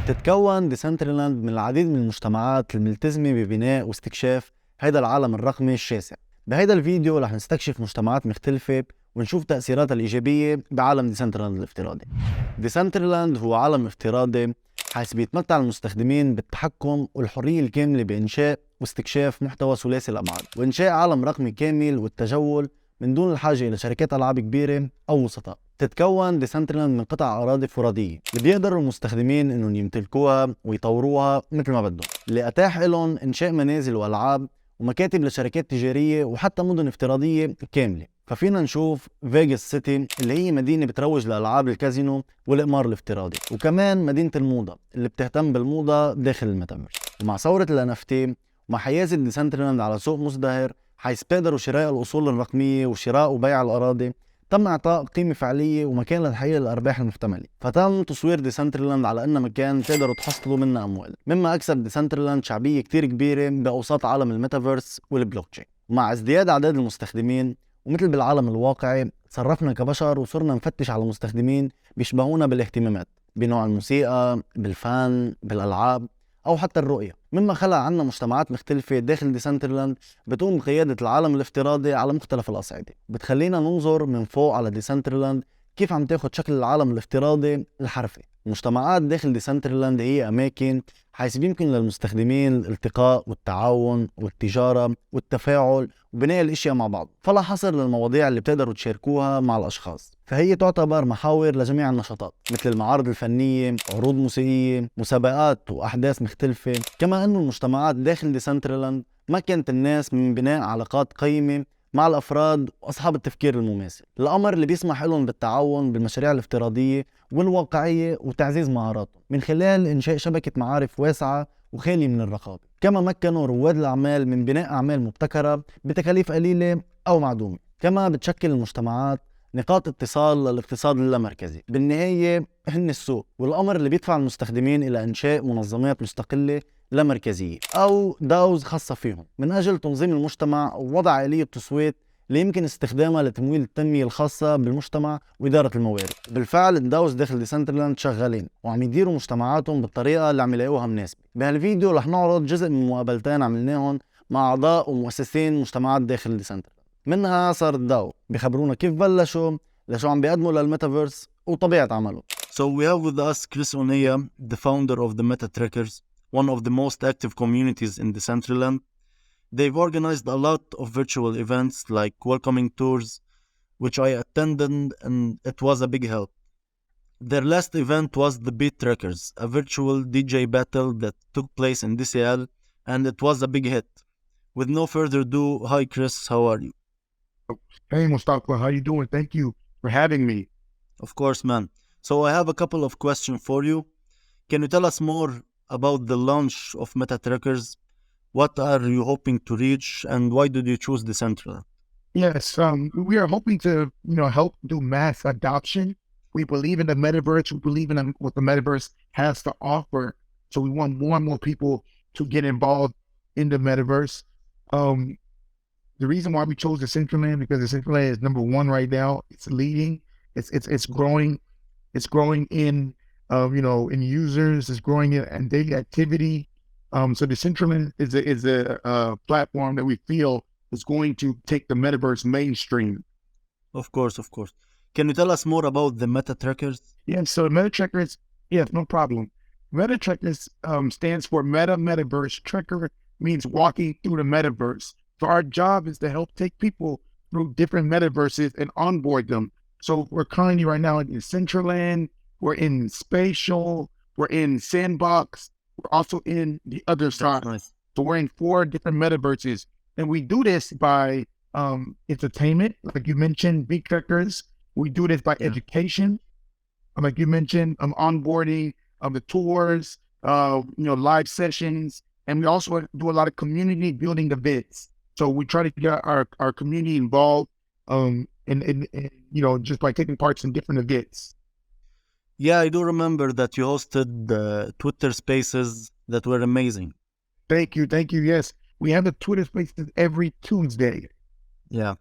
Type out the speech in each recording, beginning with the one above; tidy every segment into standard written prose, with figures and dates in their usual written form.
بتتكون ديسنترالاند من العديد من المجتمعات الملتزمة ببناء واستكشاف هذا العالم الرقمي الشاسع. بهذا الفيديو رح نستكشف مجتمعات مختلفة ونشوف تأثيراتها الإيجابية بعالم ديسنترالاند الافتراضي. ديسنترالاند هو عالم افتراضي حيث بيتمتع المستخدمين بالتحكم والحرية الكاملة بإنشاء واستكشاف محتوى ثلاثي الأبعاد وإنشاء عالم رقمي كامل والتجول من دون الحاجة إلى شركات ألعاب كبيرة أو وسطاء. تتكون ديسنترالاند من قطع أراضي فرضية اللي بيقدروا المستخدمين إنهم يمتلكوها ويطوروها مثل ما بدهم، اللي أتاح لهم إنشاء منازل وألعاب ومكاتب لشركات تجارية وحتى مدن افتراضية كاملة. ففينا نشوف فيغاس سيتي اللي هي مدينة بتروج لألعاب الكازينو والإقمار الافتراضي، وكمان مدينة الموضة اللي بتهتم بالموضة داخل الميتافيرس. ومع ثورة ال NFT ومع حيازة ديسنترالاند على سوق مزدهر حيث بيقدروا شراء الأصول الرقمية وشراء وبيع الأراضي، تم إعطاء قيمة فعلية ومكان للحقيقة للأرباح المحتملة. فتم تصوير ديسنترالاند على إنها مكان تقدروا تحصلوا منه أموال، مما أكسب ديسنترالاند شعبية كتير كبيرة بأوساط عالم الميتافيرس والبلوكتشين. ومع ازدياد أعداد المستخدمين ومثل بالعالم الواقعي صرفنا كبشر وصرنا نفتش على مستخدمين بيشبهونا بالاهتمامات، بنوع الموسيقى، بالفن، بالألعاب أو حتى الرؤية، مما خلق عنا مجتمعات مختلفة داخل ديسنترالاند بتقوم بقيادة العالم الافتراضي على مختلف الأصعدة. بتخلينا ننظر من فوق على ديسنترالاند كيف عم تاخد شكل العالم الافتراضي الحرفي. المجتمعات داخل ديسنترالاند هي أماكن حيث يمكن للمستخدمين الالتقاء والتعاون والتجارة والتفاعل وبناء الاشياء مع بعض، فلا حصر للمواضيع اللي بتقدروا تشاركوها مع الاشخاص. فهي تعتبر محاور لجميع النشاطات مثل المعارض الفنية، عروض موسيقية، مسابقات واحداث مختلفة. كما انه المجتمعات داخل ديسنترالاند مكنت الناس من بناء علاقات قيمة مع الافراد واصحاب التفكير المماثل، الامر اللي بيسمح لهم بالتعاون بالمشاريع الافتراضية والواقعية وتعزيز مهاراتهم من خلال انشاء شبكة معارف واسعة وخالي من الرقابة. كما مكنوا رواد الأعمال من بناء أعمال مبتكرة بتكاليف قليلة أو معدومة. كما بتشكل المجتمعات نقاط اتصال للاقتصاد اللامركزي، بالنهاية هن السوق والأمر اللي بيدفع المستخدمين إلى إنشاء منظمات مستقلة لا مركزية أو داوز خاصة فيهم من أجل تنظيم المجتمع ووضع آلية تصويت اللي يمكن استخدامها لتمويل التنمية الخاصة بالمجتمع وإدارة الموارد. بالفعل الداوز داخل ديسنترالاند شغالين وعم يديروا مجتمعاتهم بالطريقة اللي عم يلاقوها مناسبة. بهالفيديو رح نعرض جزء من مقابلتين عملناهم مع أعضاء ومؤسسين مجتمعات داخل ديسنترالاند. منها صار الداو بيخبرونا كيف بلشوا، لشو عم بيقدموا للميتافيرس وطبيعة عمله. So we have with us Chris Oneya, the founder of the Meta Trackers, one of the most active communities in Decentraland. They've organized a lot of virtual events like welcoming tours, which I attended, and it was a big help. Their last event was the Beat Trackers, a virtual DJ battle that took place in DCL, and it was a big hit. With no further ado, hi Chris, how are you? Hey Mustapha, how you doing? Thank you for having me. Of course, man. So I have a couple of questions for you. Can you tell us more about the launch of Meta Trackers? What are you hoping to reach, and why did you choose Decentraland? Yes, we are hoping to, help do mass adoption. We believe in the metaverse. We believe in what the metaverse has to offer. So we want more and more people to get involved in the metaverse. The reason why we chose Decentraland because Decentraland is number one right now. It's leading. It's growing. It's growing in, in users. It's growing in daily activity. So Decentraland is a platform that we feel is going to take the metaverse mainstream. Of course. Can you tell us more about the Meta Trackers? Yeah, so Meta Trackers, yes, no problem. Meta Trackers stands for Metaverse. Tracker means walking through the metaverse. So our job is to help take people through different metaverses and onboard them. So we're currently right now in Decentraland, we're in Spatial, we're in Sandbox, we're also in the other side. Nice. So we're in 4 different metaverses. And we do this by entertainment, like you mentioned, big trackers. We do this by education, like you mentioned, onboarding, the tours, live sessions. And we also do a lot of community building events. So we try to get our community involved and just by taking parts in different events. Yeah, I do remember that you hosted the Twitter Spaces that were amazing. Thank you. Yes, we have the Twitter Spaces every Tuesday. Yeah.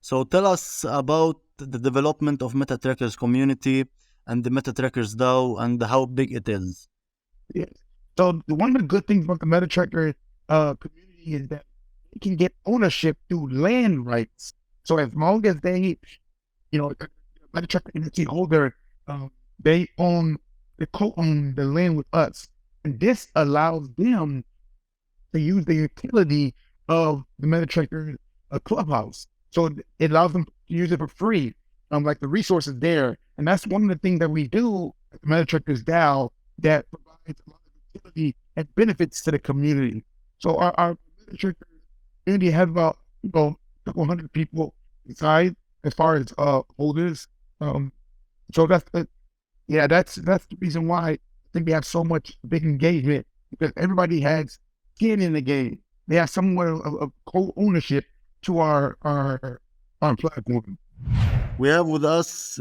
So tell us about the development of Meta Trackers community and the Meta Trackers DAO and how big it is. Yes. So one of the good things about the MetaTracker community is that they can get ownership through land rights. So as long as they, MetaTracker entity holder, they co-own the land with us. And this allows them to use the utility of the MetaTracker clubhouse. So it allows them to use it for free. Like the resources there. And that's one of the things that we do at the MetaTrackers DAO that provides a lot of utility and benefits to the community. So our MetaTracker community has about a couple hundred people inside as far as holders. So that's the reason why I think we have so much big engagement, because everybody has skin in the game. They have somewhere of co-ownership to our platform. We have with us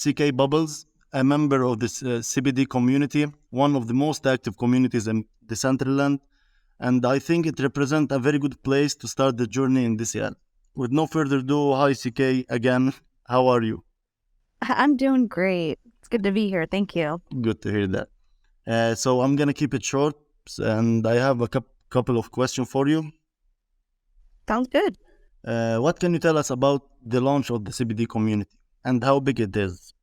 CK Bubbles, a member of the CBD community, one of the most active communities in Decentraland, and I think it represents a very good place to start the journey in DCL. With no further ado, hi CK again, how are you? I'm doing great. It's good to be here. Thank you. Good to hear that. So I'm going to keep it short, and I have a couple of questions for you. Sounds good. What can you tell us about the launch of the CBD community and how big it is?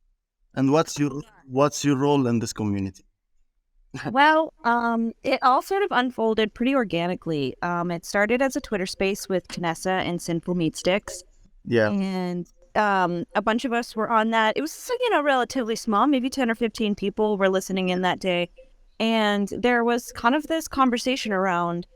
And what's your role in this community? Well, it all sort of unfolded pretty organically. It started as a Twitter space with Canessa and Sinful Meat Sticks. Yeah. And a bunch of us were on that. It was, relatively small, maybe 10 or 15 people were listening in that day. And there was kind of this conversation around,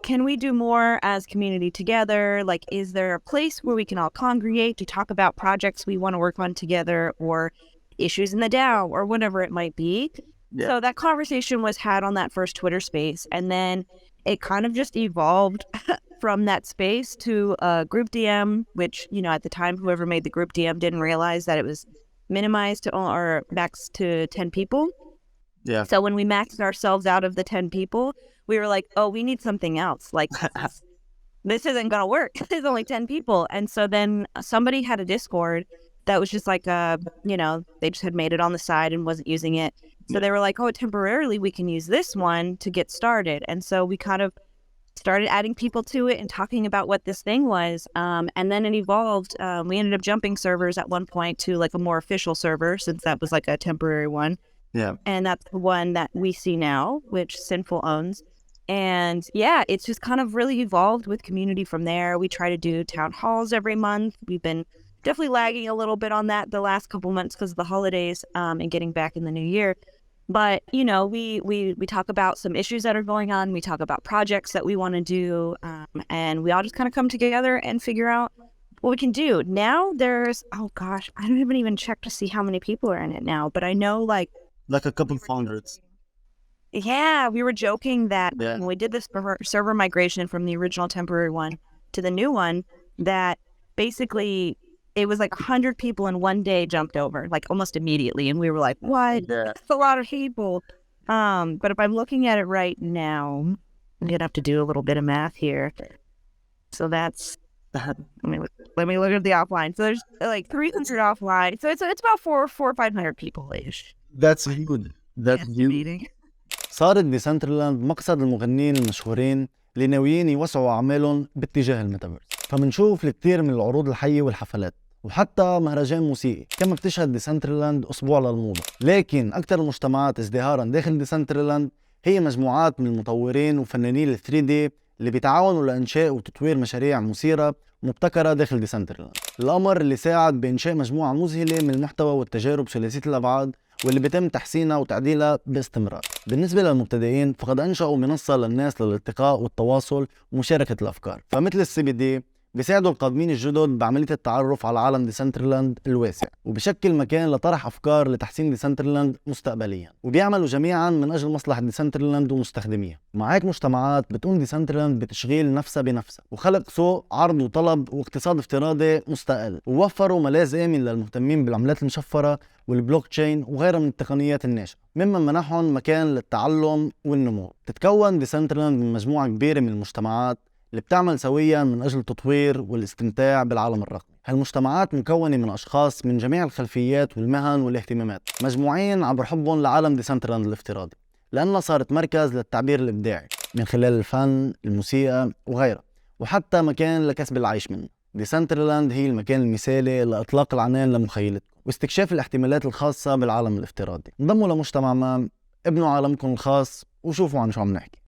can we do more as community together? Like, is there a place where we can all congregate to talk about projects we want to work on together, or issues in the DAO, or whatever it might be? Yeah. So that conversation was had on that first Twitter space. And then it kind of just evolved from that space to a group DM, which, at the time, whoever made the group DM didn't realize that it was minimized to or maxed to 10 people. Yeah. So when we maxed ourselves out of the 10 people, we were like, oh, we need something else. Like, this isn't going to work. There's only 10 people. And so then somebody had a Discord that was just like, they just had made it on the side and wasn't using it. So they were like, oh, temporarily we can use this one to get started. And so we kind of started adding people to it and talking about what this thing was. And then it evolved. We ended up jumping servers at one point to like a more official server, since that was like a temporary one. Yeah. And that's the one that we see now, which Sinful owns. And yeah, it's just kind of really evolved with community from there. We try to do town halls every month. We've been definitely lagging a little bit on that the last couple months because of the holidays and getting back in the new year. But, we talk about some issues that are going on. We talk about projects that we want to do. And we all just kind of come together and figure out what we can do. Now there's, I haven't even checked to see how many people are in it now. But I know like a couple of hundreds. Yeah, we were joking that when we did this server migration from the original temporary one to the new one, that basically it was like 100 people in one day jumped over, like almost immediately. And we were like, what? Yeah. That's a lot of people. But if I'm looking at it right now, I'm going to have to do a little bit of math here. So that's, let me look at the offline. So there's like 300 offline. So it's about 400 or 500 people-ish. That's good. That's good. صارت ديسنترالاند مقصد المغنيين المشهورين اللي ناويين يوسعوا أعمالهم باتجاه الميتافيرس. فمنشوف الكثير من العروض الحية والحفلات وحتى مهرجان موسيقي كما بتشهد ديسنترالاند أسبوع للموضة. لكن أكثر المجتمعات ازدهارا داخل ديسنترالاند هي مجموعات من المطورين وفنانين ال 3D اللي بيتعاونوا لإنشاء وتطوير مشاريع مثيرة ومبتكرة داخل ديسنترالاند. الأمر اللي ساعد بإنشاء مجموعة مذهلة من المحتوى والتجارب ثلاثية الأبعاد واللي بيتم تحسينها وتعديلها باستمرار. بالنسبة للمبتدئين فقد أنشأوا منصة للناس للالتقاء والتواصل ومشاركة الأفكار. فمثل الCBD بيساعدوا القادمين الجدد بعملية التعرف على عالم ديسنترالاند الواسع، وبشكل مكان لطرح أفكار لتحسين ديسنترالاند مستقبليا، وبيعملوا جميعا من أجل مصلحة ديسنترالاند ومستخدميها. مع هيك مجتمعات بتقوم ديسنترالاند بتشغيل نفسها بنفسها وخلق سوق عرض وطلب واقتصاد افتراضي مستقل، ووفروا ملاذ آمن للمهتمين بالعملات المشفرة والبلوك تشين وغيرها من التقنيات الناشئة، مما منحهم مكان للتعلم والنمو. تتكون ديسنترالاند من مجموعة كبيرة من المجتمعات اللي بتعمل سويا من أجل التطوير والاستمتاع بالعالم الرقمي. هالمجتمعات مكونة من أشخاص من جميع الخلفيات والمهن والاهتمامات، مجموعين عبر حبهم لعالم ديسنترالاند الافتراضي. لأنها صارت مركز للتعبير الإبداعي من خلال الفن، الموسيقى وغيرها، وحتى مكان لكسب العيش منه. ديسنترالاند هي المكان المثالي لإطلاق العنان لمخيلتكم واستكشاف الاحتمالات الخاصة بالعالم الافتراضي. انضموا لمجتمع ما، ابنوا عالمكم الخاص وشوفوا عن شو عم نحكي.